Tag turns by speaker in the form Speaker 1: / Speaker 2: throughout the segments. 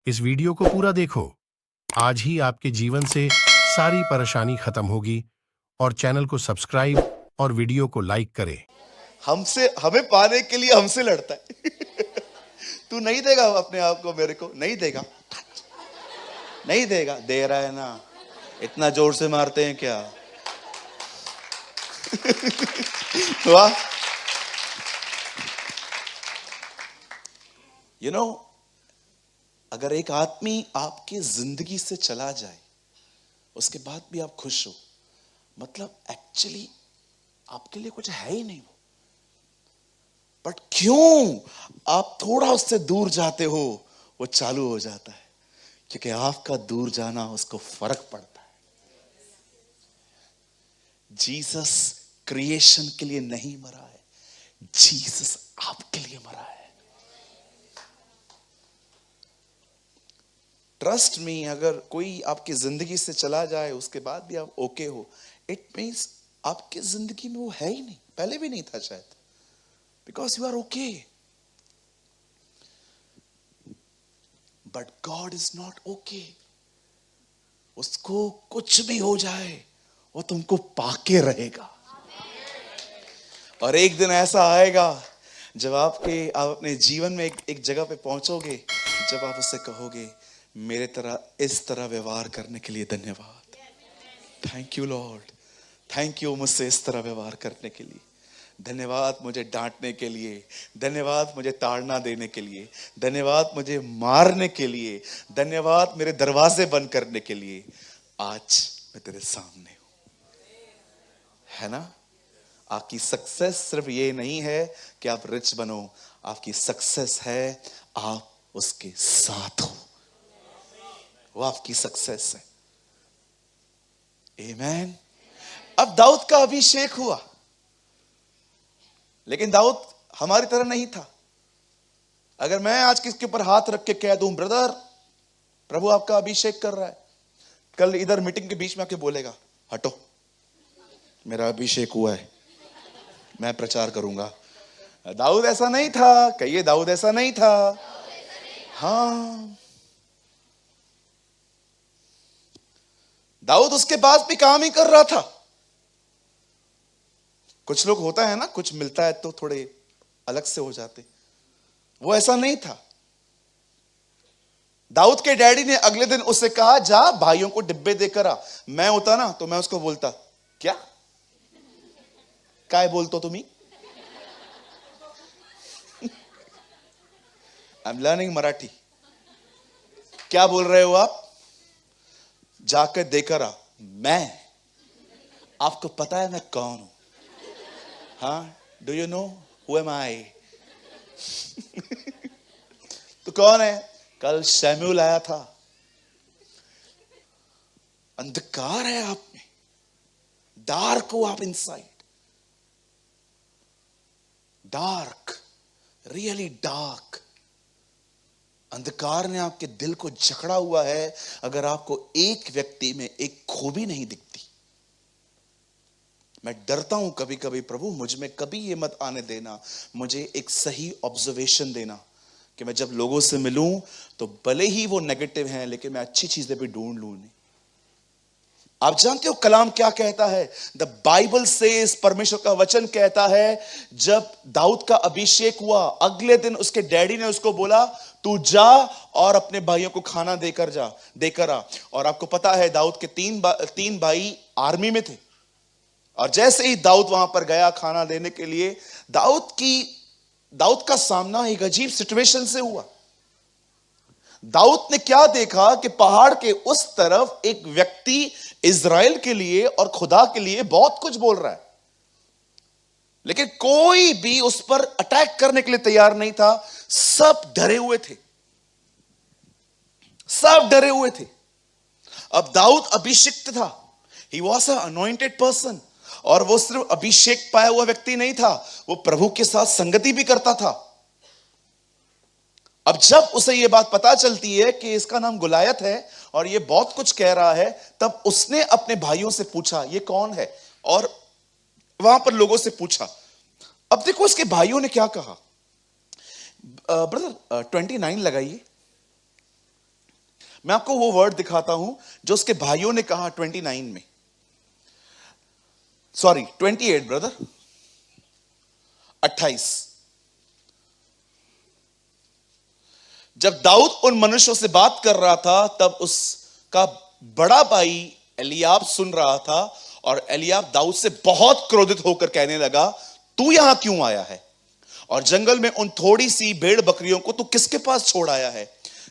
Speaker 1: इस वीडियो को पूरा देखो। आज ही आपके जीवन से सारी परेशानी खत्म होगी और चैनल को सब्सक्राइब और वीडियो को लाइक करें।
Speaker 2: हमसे हमें पाने के लिए हमसे लड़ता है। तू नहीं देगा अपने आप को, मेरे को नहीं देगा, नहीं देगा। दे रहा है ना, इतना जोर से मारते हैं क्या? वाह। यू नो, अगर एक आदमी आपकी जिंदगी से चला जाए उसके बाद भी आप खुश हो, मतलब एक्चुअली आपके लिए कुछ है ही नहीं वो। बट क्यों आप थोड़ा उससे दूर जाते हो वो चालू हो जाता है, क्योंकि आपका दूर जाना उसको फर्क पड़ता है। जीसस क्रिएशन के लिए नहीं मरा है, जीसस आपके लिए मरा है। ट्रस्ट मी, अगर कोई आपकी जिंदगी से चला जाए उसके बाद भी आप ओके हो, इट मीन्स आपकी जिंदगी में वो है ही नहीं, पहले भी नहीं था शायद, because you are okay. But God is not okay. उसको कुछ भी हो जाए वो तुमको पाके रहेगा। और एक दिन ऐसा आएगा जब आप अपने जीवन में एक जगह पे पहुंचोगे, जब आप उससे कहोगे, मेरे तरह इस तरह व्यवहार करने के लिए धन्यवाद, thank you Lord, thank you मुझसे इस तरह व्यवहार करने के लिए, धन्यवाद मुझे डांटने के लिए, धन्यवाद मुझे ताड़ना देने के लिए, धन्यवाद मुझे मारने के लिए, धन्यवाद मेरे दरवाजे बंद करने के लिए। आज मैं तेरे सामने हूं, है ना? आपकी सक्सेस सिर्फ ये नहीं है कि आप रिच बनो, आपकी सक्सेस है आप उसके साथ हो, वो आपकी सक्सेस है। आमीन। अब दाऊद का अभिषेक हुआ, लेकिन दाऊद हमारी तरह नहीं था। अगर मैं आज किसके ऊपर हाथ रख के कह दूं, ब्रदर प्रभु आपका अभिषेक कर रहा है, कल इधर मीटिंग के बीच में आके बोलेगा, हटो मेरा अभिषेक हुआ है, मैं प्रचार करूंगा। दाऊद ऐसा नहीं था, कहिए दाऊद ऐसा नहीं था। हाँ, दाऊद उसके बाद भी काम ही कर रहा था। कुछ लोग होता है ना, कुछ मिलता है तो थोड़े अलग से हो जाते, वो ऐसा नहीं था। दाऊद के डैडी ने अगले दिन उससे कहा, जा भाइयों को डिब्बे देकर आ। मैं होता ना तो मैं उसको बोलता, क्या काय बोलतो तुम्ही? I am learning Marathi. क्या बोल रहे हो आप? जाकर देकर आ। मैं, आपको पता है मैं कौन हूं? हाँ, do you know who am I? तो कौन है? कल शैम्यूल आया था। अंधकार है आप में, डार्क हो आप इनसाइड, डार्क, रियली डार्क। अंधकार ने आपके दिल को जकड़ा हुआ है। अगर आपको एक व्यक्ति में एक खूबी नहीं दिखती, मैं डरता हूं कभी कभी, प्रभु मुझ में कभी ये मत आने देना, मुझे एक सही ऑब्जर्वेशन देना कि मैं जब लोगों से मिलूं तो भले ही वो नेगेटिव हैं, लेकिन मैं अच्छी चीजें भी ढूंढ लूं। नहीं, आप जानते हो कलाम क्या कहता है? द बाइबल सेज, परमेश्वर का वचन कहता है, जब दाऊद का अभिषेक हुआ, अगले दिन उसके डैडी ने उसको बोला, तू जा और अपने भाइयों को खाना देकर आ। और आपको पता है दाऊद के तीन भाई आर्मी में थे, और जैसे ही दाऊद वहां पर गया खाना देने के लिए, दाऊद का सामना एक अजीब सिचुएशन से हुआ। दाऊद ने क्या देखा कि पहाड़ के उस तरफ एक व्यक्ति इज़राइल के लिए और खुदा के लिए बहुत कुछ बोल रहा है, लेकिन कोई भी उस पर अटैक करने के लिए तैयार नहीं था। सब डरे हुए थे, सब डरे हुए थे। अब दाऊद अभिषिक्त था, he was a anointed person, और वो सिर्फ अभिषेक पाया हुआ व्यक्ति नहीं था, वो प्रभु के साथ संगति भी करता था। अब जब उसे यह बात पता चलती है कि इसका नाम गुलायत है और यह बहुत कुछ कह रहा है, तब उसने अपने भाइयों से पूछा ये कौन है, और वहां पर लोगों से पूछा। अब देखो उसके भाइयों ने क्या कहा। ब्रदर 29 लगाइए। मैं आपको वो वर्ड दिखाता हूं जो उसके भाइयों ने कहा 29 में, सॉरी 28 ब्रदर, 28। जब दाऊद उन मनुष्यों से बात कर रहा था तब उसका बड़ा भाई एलियाब सुन रहा था, और एलियाब दाऊद से बहुत क्रोधित होकर कहने लगा, तू यहां क्यों आया है, और जंगल में उन थोड़ी सी भेड़ बकरियों को तू किसके पास छोड़ आया है।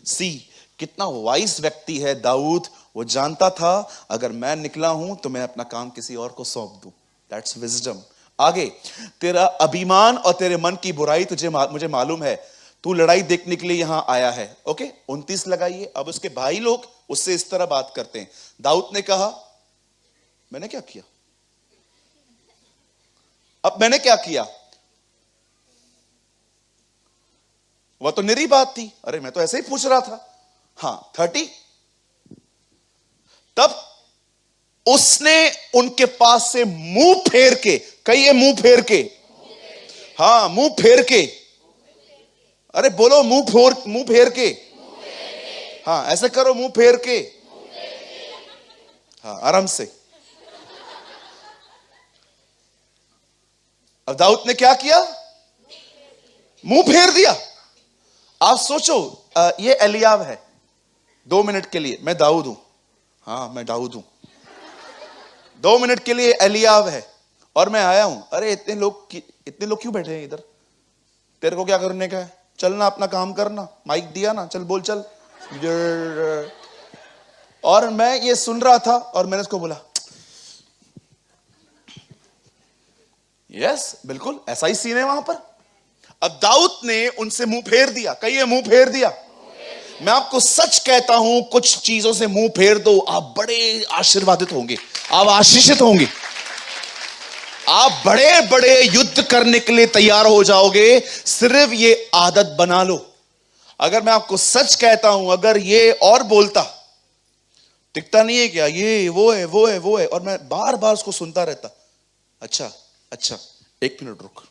Speaker 2: सी, कितना वाइस व्यक्ति है दाऊद। वो जानता था अगर मैं निकला हूं तो मैं अपना काम किसी और को सौंप दूं। That's wisdom. आगे, तेरा अभिमान और तेरे मन की बुराई मुझे मालूम है, तू लड़ाई देखने के लिए यहां आया है। ओके, 29 लगाइए। अब उसके भाई लोग उससे इस तरह बात करते हैं। दाऊद ने कहा, मैंने क्या किया, अब मैंने क्या किया, वह तो निरी बात थी, अरे मैं तो ऐसे ही पूछ रहा था। हाँ 30। तब उसने उनके पास से मुंह फेर के, कहिए मुंह फेर के, हाँ मुंह फेर के, अरे बोलो मुंह फेर के, हाँ ऐसे करो मुंह फेर के, हाँ आराम से। अब दाऊद ने क्या किया, मुंह फेर दिया। आप सोचो, ये एलियाब है, 2 मिनट के लिए मैं दाऊद हूं, हाँ मैं दाऊद हूं, 2 मिनट के लिए एलियाब है और मैं आया हूं। अरे इतने लोग क्यों बैठे हैं इधर, तेरे को क्या करने का है, चलना अपना काम करना, माइक दिया ना, चल बोल चल। और मैं ये सुन रहा था और मैंने उसको बोला, यस बिल्कुल ऐसा ही सीन है वहां पर। अब दाऊद ने उनसे मुंह फेर दिया, कहिए मुंह फेर दिया। मैं आपको सच कहता हूं, कुछ चीजों से मुंह फेर दो, आप बड़े आशीर्वादित होंगे, आप आशीषित होंगे, आप बड़े बड़े युद्ध करने के लिए तैयार हो जाओगे। सिर्फ ये आदत बना लो। अगर मैं आपको सच कहता हूं, अगर ये और बोलता, दिखता नहीं है क्या, ये वो है वो है वो है, और मैं बार बार उसको सुनता रहता, अच्छा अच्छा 1 मिनट रुक,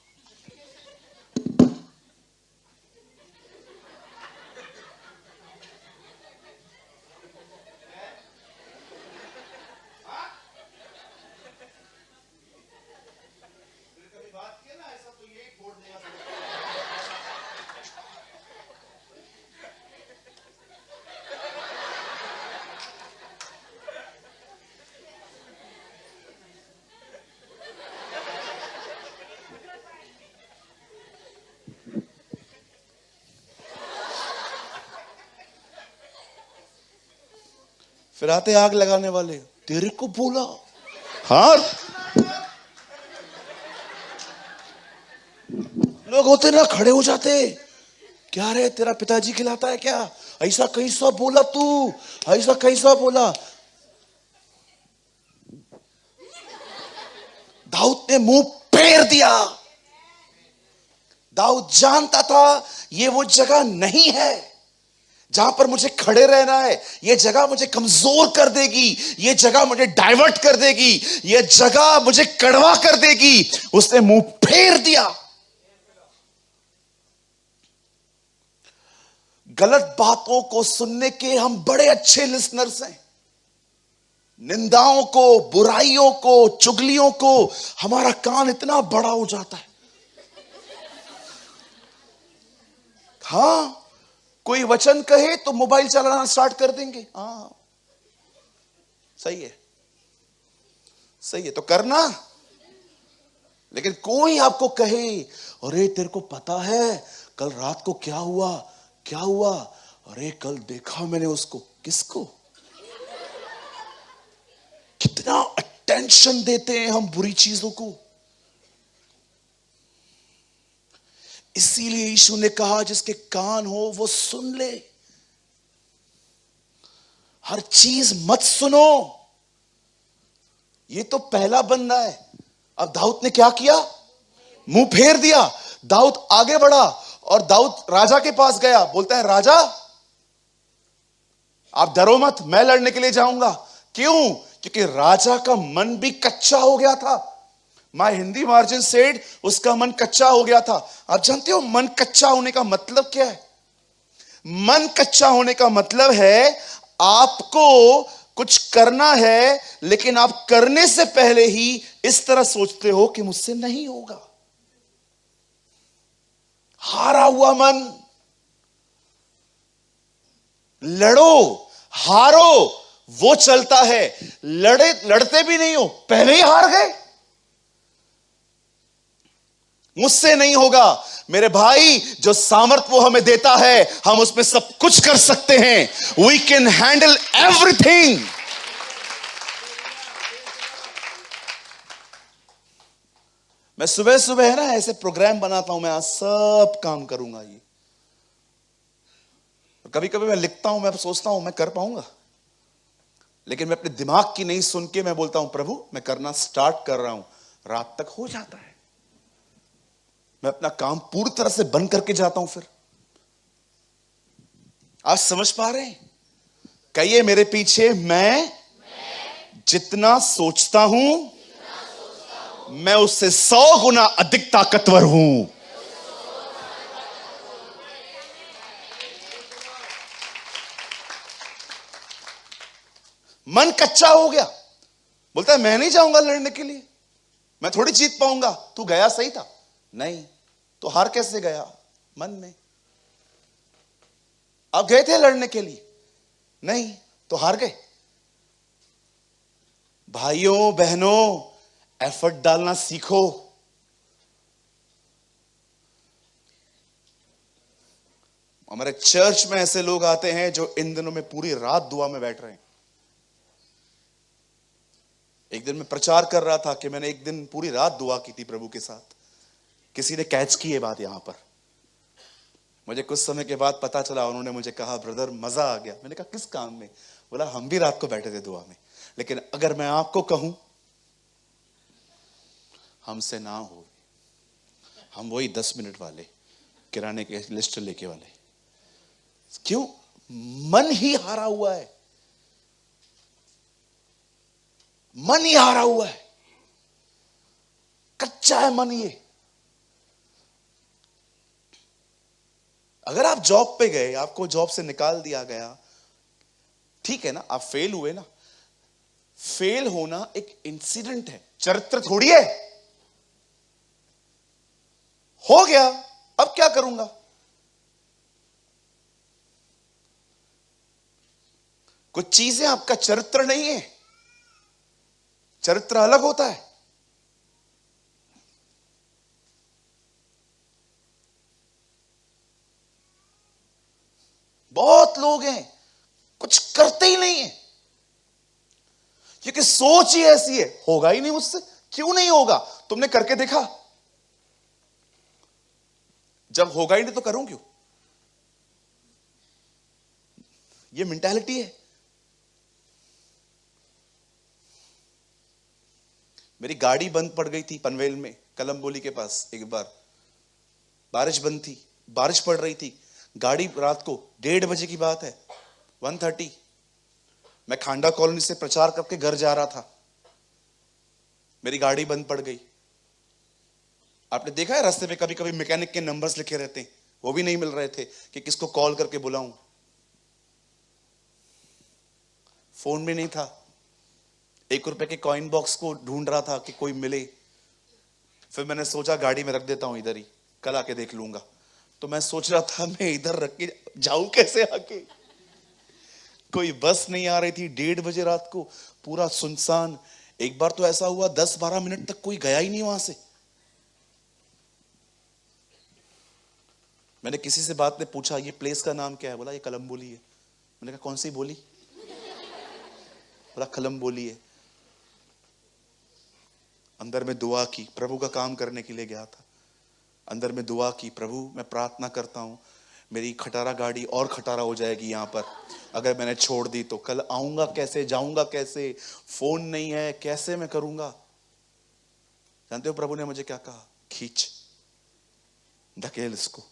Speaker 2: फिर आते आग लगाने वाले, तेरे को बोला, हाँ लोग होते ना खड़े हो जाते, क्या रे तेरा पिताजी खिलाता है क्या, ऐसा कैसा बोला तू, ऐसा कैसा बोला। दाऊद ने मुंह फेर दिया। दाऊद जानता था ये वो जगह नहीं है जहां पर मुझे खड़े रहना है, ये जगह मुझे कमजोर कर देगी, ये जगह मुझे डाइवर्ट कर देगी, ये जगह मुझे कड़वा कर देगी। उसने मुंह फेर दिया। गलत बातों को सुनने के हम बड़े अच्छे लिसनर्स हैं। निंदाओं को, बुराइयों को, चुगलियों को हमारा कान इतना बड़ा हो जाता है। हाँ, कोई वचन कहे तो मोबाइल चलाना स्टार्ट कर देंगे। हाँ सही है, सही है तो करना। लेकिन कोई आपको कहे, अरे तेरे को पता है कल रात को क्या हुआ, क्या हुआ, अरे कल देखा मैंने उसको, किसको, कितना अटेंशन देते हैं हम बुरी चीजों को। इसीलिए यीशु ने कहा जिसके कान हो वो सुन ले। हर चीज मत सुनो। ये तो पहला बंदा है। अब दाऊद ने क्या किया, मुंह फेर दिया। दाऊद आगे बढ़ा और दाऊद राजा के पास गया। बोलता है, राजा आप डरो मत, मैं लड़ने के लिए जाऊंगा। क्यों? क्योंकि राजा का मन भी कच्चा हो गया था। माय हिंदी मार्जिन सेड, उसका मन कच्चा हो गया था। आप जानते हो मन कच्चा होने का मतलब क्या है? मन कच्चा होने का मतलब है आपको कुछ करना है, लेकिन आप करने से पहले ही इस तरह सोचते हो कि मुझसे नहीं होगा। हारा हुआ मन। लड़ो, हारो, वो चलता है। लड़ते भी नहीं हो, पहले ही हार गए। मुझसे नहीं होगा। मेरे भाई, जो सामर्थ वो हमें देता है, हम उसमें सब कुछ कर सकते हैं। We can handle everything. मैं सुबह सुबह है ना ऐसे प्रोग्राम बनाता हूं, मैं आज सब काम करूंगा ये। कभी कभी मैं लिखता हूं, मैं सोचता हूं मैं कर पाऊंगा, लेकिन मैं अपने दिमाग की नहीं सुन के मैं बोलता हूं प्रभु मैं करना स्टार्ट कर रहा हूं। रात तक हो जाता है। मैं अपना काम पूरी तरह से बंद करके जाता हूं। फिर आप समझ पा रहे हैं? कहिए मेरे पीछे, मैं जितना सोचता हूं मैं उससे 100 गुना अधिक ताकतवर हूं। मन कच्चा हो गया, बोलता है मैं नहीं जाऊंगा लड़ने के लिए, मैं थोड़ी जीत पाऊंगा। तू गया सही था। नहीं तो हार कैसे गया? मन में। आप गए थे लड़ने के लिए, नहीं तो हार गए। भाइयों बहनों, एफर्ट डालना सीखो। हमारे चर्च में ऐसे लोग आते हैं जो इन दिनों में पूरी रात दुआ में बैठ रहे हैं। एक दिन मैं प्रचार कर रहा था कि मैंने एक दिन पूरी रात दुआ की थी प्रभु के साथ। किसी ने कैच की ये बात यहां पर। मुझे कुछ समय के बाद पता चला, उन्होंने मुझे कहा ब्रदर मजा आ गया। मैंने कहा किस काम में? बोला हम भी रात को बैठे थे दुआ में, लेकिन अगर मैं आपको कहूं हमसे ना हो, हम वही 10 मिनट वाले किराने के लिस्ट लेके वाले। क्यों? मन ही हारा हुआ है। मन ही हारा हुआ है, कच्चा है मन ये। अगर आप जॉब पे गए, आपको जॉब से निकाल दिया गया, ठीक है ना, आप फेल हुए ना। फेल होना एक इंसिडेंट है, चरित्र थोड़ी है। हो गया, अब क्या करूंगा? कुछ चीजें आपका चरित्र नहीं है। चरित्र अलग होता है। बहुत लोग हैं कुछ करते ही नहीं है, क्योंकि सोच ही ऐसी है, होगा ही नहीं मुझसे। क्यों नहीं होगा? तुमने करके देखा? जब होगा ही नहीं तो करूं क्यों? ये मेंटालिटी है। मेरी गाड़ी बंद पड़ गई थी पनवेल में, कलमबोली के पास। एक बार बारिश बंद थी, बारिश पड़ रही थी। गाड़ी रात को 1:30 बजे की बात है, 1:30। मैं खांडा कॉलोनी से प्रचार करके घर जा रहा था, मेरी गाड़ी बंद पड़ गई। आपने देखा है रास्ते पे कभी कभी मैकेनिक के नंबर्स लिखे रहते हैं, वो भी नहीं मिल रहे थे कि किसको कॉल करके बुलाऊं। फोन भी नहीं था। 1 रुपए के कॉइन बॉक्स को ढूंढ रहा था कि कोई मिले। फिर मैंने सोचा गाड़ी में रख देता हूं इधर ही, कल आके देख लूंगा। तो मैं सोच रहा था मैं इधर रख के जाऊं कैसे आके। कोई बस नहीं आ रही थी, 1:30 बजे रात को, पूरा सुनसान। एक बार तो ऐसा हुआ 10-12 मिनट तक कोई गया ही नहीं वहां से। मैंने किसी से बात में पूछा ये प्लेस का नाम क्या है? बोला ये कलमबोली है। मैंने कहा कौन सी बोली? बोला कलमबोली है। अंदर में दुआ की, प्रभु का काम करने के लिए गया था। अंदर में दुआ की, प्रभु मैं प्रार्थना करता हूं मेरी खटारा गाड़ी और खटारा हो जाएगी यहां पर, अगर मैंने छोड़ दी तो। कल आऊंगा कैसे, जाऊंगा कैसे? फोन नहीं है, कैसे मैं करूंगा? जानते हो प्रभु ने मुझे क्या कहा? खींच, धकेल इसको।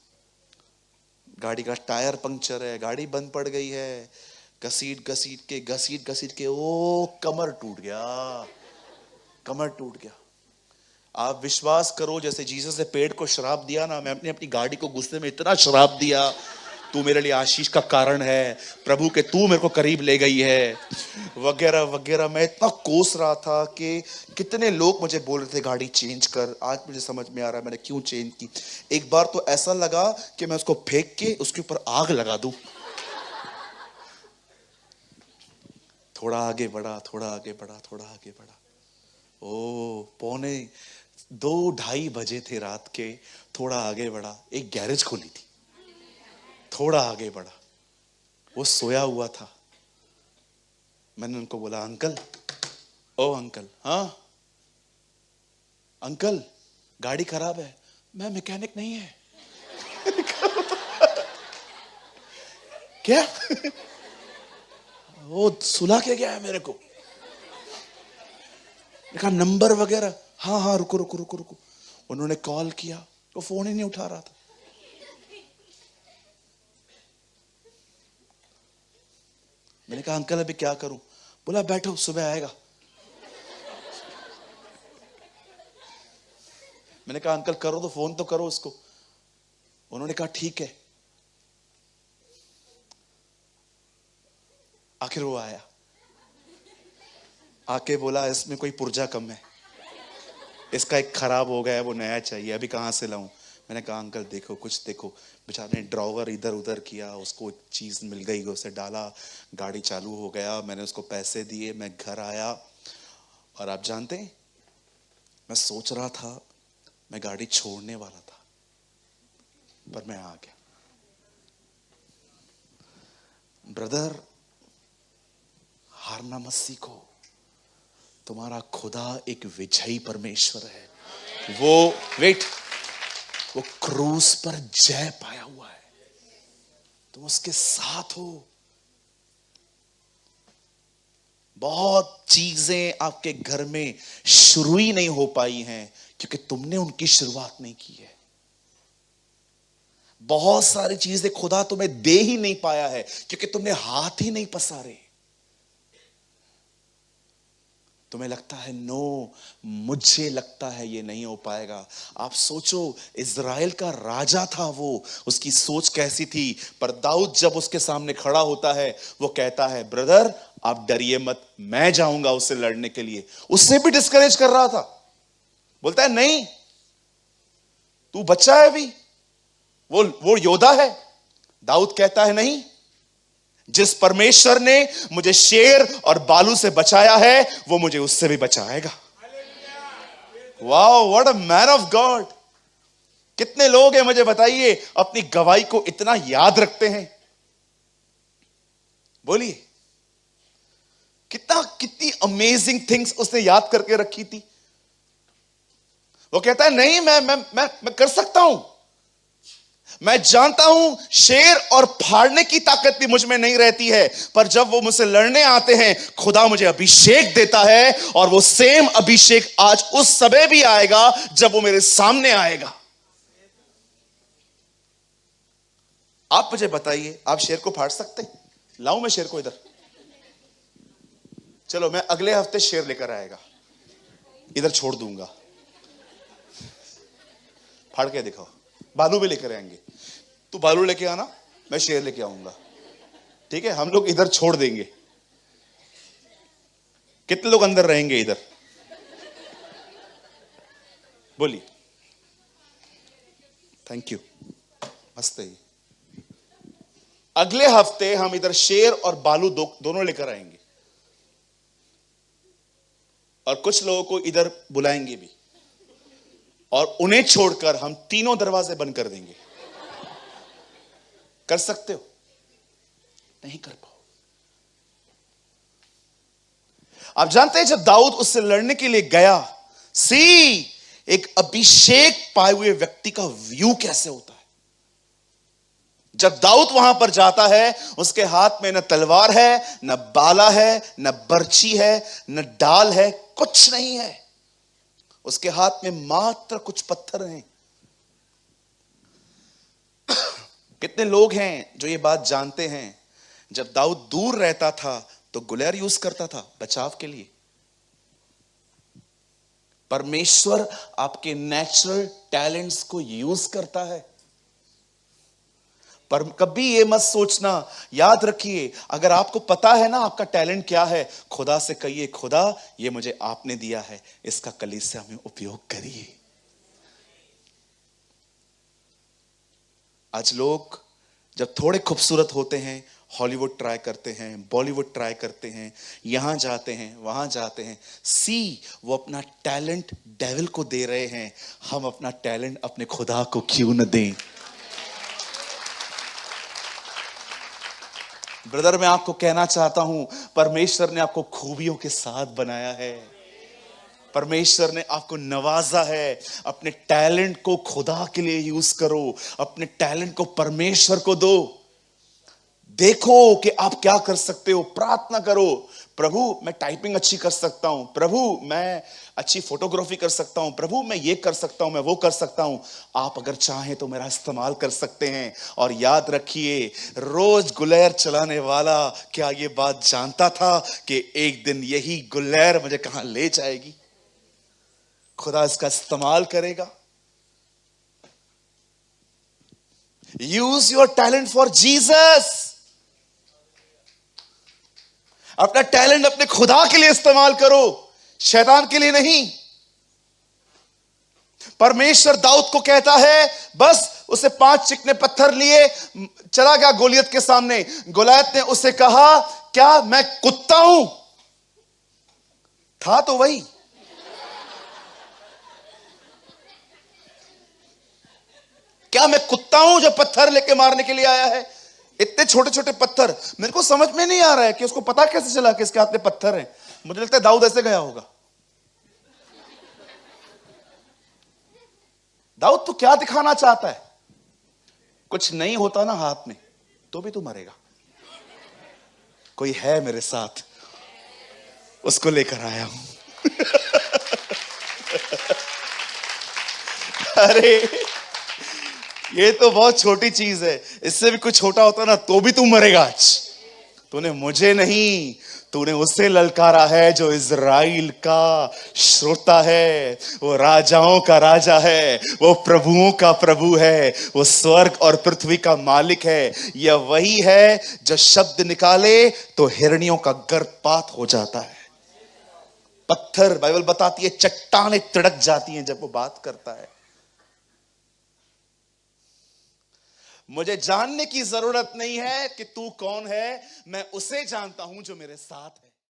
Speaker 2: गाड़ी का टायर पंक्चर है, गाड़ी बंद पड़ गई है। घसीट घसीट के ओ कमर टूट गया, कमर टूट गया। आप विश्वास करो, जैसे जीसस ने पेड़ को शराब दिया ना, मैं अपनी गाड़ी को गुस्से में इतना शराब दिया तू मेरे लिए आशीष का कारण है, प्रभु के तू मेरे को करीब ले गई है, वगैरह वगैरह। मैं इतना कोस रहा था कि कितने लोग मुझे बोल रहे थे गाड़ी चेंज कर। आज मुझे समझ में आ रहा है मैंने क्यों चेंज की। एक बार तो ऐसा लगा कि मैं उसको फेंक के उसके ऊपर आग लगा दूं। थोड़ा आगे बढ़ा, थोड़ा आगे बढ़ा, थोड़ा आगे बढ़ा। ओ, 2:30 बजे थे रात के। थोड़ा आगे बढ़ा, एक गैरेज खोली थी। थोड़ा आगे बढ़ा, वो सोया हुआ था। मैंने उनको बोला, अंकल, ओ अंकल। हाँ अंकल, गाड़ी खराब है। मैं मैकेनिक नहीं है। क्या? वो सुला के गया है मेरे को। कहा नंबर वगैरह। हाँ हाँ, रुको रुको रुको रुको। उन्होंने कॉल किया, वो फोन ही नहीं उठा रहा था। मैंने कहा अंकल अभी क्या करूं? बोला बैठो, सुबह आएगा। मैंने कहा अंकल करो तो फोन तो करो उसको। उन्होंने कहा ठीक है। आखिर वो आया, आके बोला इसमें कोई पुर्जा कम है, इसका एक खराब हो गया है, वो नया चाहिए, अभी कहाँ से लाऊं? मैंने कहा अंकल देखो, कुछ देखो। बेचारे ने ड्रॉवर इधर उधर किया, उसको एक चीज मिल गई, उसे डाला, गाड़ी चालू हो गया। मैंने उसको पैसे दिए, मैं घर आया। और आप जानते हैं, मैं सोच रहा था, मैं गाड़ी छोड़ने वाला था, पर मैं आ गया। ब्रदर, हारना मत सीखो। तुम्हारा खुदा एक विजयी परमेश्वर है। वो वो क्रूस पर जय पाया हुआ है, तुम उसके साथ हो। बहुत चीजें आपके घर में शुरू ही नहीं हो पाई हैं क्योंकि तुमने उनकी शुरुआत नहीं की है। बहुत सारी चीजें खुदा तुम्हें दे ही नहीं पाया है क्योंकि तुमने हाथ ही नहीं पसारे। तुम्हें लगता है नो, मुझे लगता है ये नहीं हो पाएगा। आप सोचो, इज़राइल का राजा था वो, उसकी सोच कैसी थी। पर दाऊद जब उसके सामने खड़ा होता है, वो कहता है ब्रदर आप डरिए मत, मैं जाऊंगा उससे लड़ने के लिए। उससे भी डिस्करेज कर रहा था, बोलता है नहीं, तू बच्चा है अभी, वो योद्धा है। दाऊद कहता है नहीं, जिस परमेश्वर ने मुझे शेर और बालू से बचाया है, वो मुझे उससे भी बचाएगा। Wow, what a man of God. कितने लोग हैं मुझे बताइए अपनी गवाही को इतना याद रखते हैं? बोलिए, कितनी अमेजिंग थिंग्स उसने याद करके रखी थी। वो कहता है नहीं, मैं कर सकता हूं, मैं जानता हूं शेर और फाड़ने की ताकत भी मुझ में नहीं रहती है, पर जब वो मुझसे लड़ने आते हैं, खुदा मुझे अभिषेक देता है। और वो सेम अभिषेक आज उस समय भी आएगा जब वो मेरे सामने आएगा। आप मुझे बताइए, आप शेर को फाड़ सकते हैं? लाऊं मैं शेर को इधर? चलो, मैं अगले हफ्ते शेर लेकर आएगा, इधर छोड़ दूंगा, फाड़ के दिखाओ। बालू भी लेकर आएंगे, तू बालू लेके आना, मैं शेर लेके आऊंगा, ठीक है? हम लोग इधर छोड़ देंगे। कितने लोग अंदर रहेंगे इधर? बोलिए। थैंक यू, मस्त है। अगले हफ्ते हम इधर शेर और बालू दोनों लेकर आएंगे, और कुछ लोगों को इधर बुलाएंगे भी, और उन्हें छोड़कर हम तीनों दरवाजे बंद कर देंगे। कर सकते हो? नहीं कर पाओ। आप जानते हैं, जब दाऊद उससे लड़ने के लिए गया, एक अभिषेक पाए हुए व्यक्ति का व्यू कैसे होता है। जब दाऊद वहां पर जाता है, उसके हाथ में न तलवार है, न बाला है, न बर्छी है, न डाल है, कुछ नहीं है। उसके हाथ में मात्र कुछ पत्थर हैं। कितने लोग हैं जो ये बात जानते हैं, जब दाऊद दूर रहता था तो गुलेर यूज करता था बचाव के लिए। परमेश्वर आपके नेचुरल टैलेंट्स को यूज करता है। पर कभी ये मत सोचना, याद रखिए, अगर आपको पता है ना आपका टैलेंट क्या है, खुदा से कहिए, खुदा ये मुझे आपने दिया है, इसका कलीसिया में उपयोग करिए। आज लोग जब थोड़े खूबसूरत होते हैं, हॉलीवुड ट्राई करते हैं, बॉलीवुड ट्राई करते हैं, यहां जाते हैं, वहां जाते हैं। वो अपना टैलेंट डेविल को दे रहे हैं, हम अपना टैलेंट अपने खुदा को क्यों न दें। ब्रदर, मैं आपको कहना चाहता हूं, परमेश्वर ने आपको खूबियों के साथ बनाया है, परमेश्वर ने आपको नवाजा है। अपने टैलेंट को खुदा के लिए यूज करो, अपने टैलेंट को परमेश्वर को दो। देखो कि आप क्या कर सकते हो, प्रार्थना करो, प्रभु मैं टाइपिंग अच्छी कर सकता हूं, प्रभु मैं अच्छी फोटोग्राफी कर सकता हूं, प्रभु मैं ये कर सकता हूं, मैं वो कर सकता हूं। आप अगर चाहें तो मेरा इस्तेमाल कर सकते हैं। और याद रखिए, रोज गुलेर चलाने वाला क्या ये बात जानता था कि एक दिन यही गुलेर मुझे कहां ले जाएगी? खुदा इसका इस्तेमाल करेगा। Use your talent for Jesus. अपना टैलेंट अपने खुदा के लिए इस्तेमाल करो, शैतान के लिए नहीं। परमेश्वर दाऊद को कहता है, बस उसे 5 चिकने पत्थर लिए चला गया गोलियत के सामने। गोलियत ने उसे कहा, क्या मैं कुत्ता हूं? था तो वही। क्या मैं कुत्ता हूं जो पत्थर लेके मारने के लिए आया है? इतने छोटे छोटे पत्थर, मेरे को समझ में नहीं आ रहा है कि उसको पता कैसे चला कि इसके हाथ में पत्थर है। मुझे लगता है दाऊद ऐसे गया होगा। दाऊद तो क्या दिखाना चाहता है? कुछ नहीं होता ना हाथ में तो भी तू मरेगा। कोई है मेरे साथ, उसको लेकर आया हूं। अरे ये तो बहुत छोटी चीज है, इससे भी कुछ छोटा होता ना तो भी तू मरेगा आज। तूने मुझे नहीं, तूने उससे ललकारा है जो इज़राइल का श्रोता है, वो राजाओं का राजा है, वो प्रभुओं का प्रभु है, वो स्वर्ग और पृथ्वी का मालिक है। यह वही है जो शब्द निकाले तो हिरनियों का गर्भपात हो जाता है। पत्थर, बाइबल बताती है, चट्टानें तिड़क जाती हैं जब वो बात करता है। मुझे जानने की जरूरत नहीं है कि तू कौन है, मैं उसे जानता हूं जो मेरे साथ है।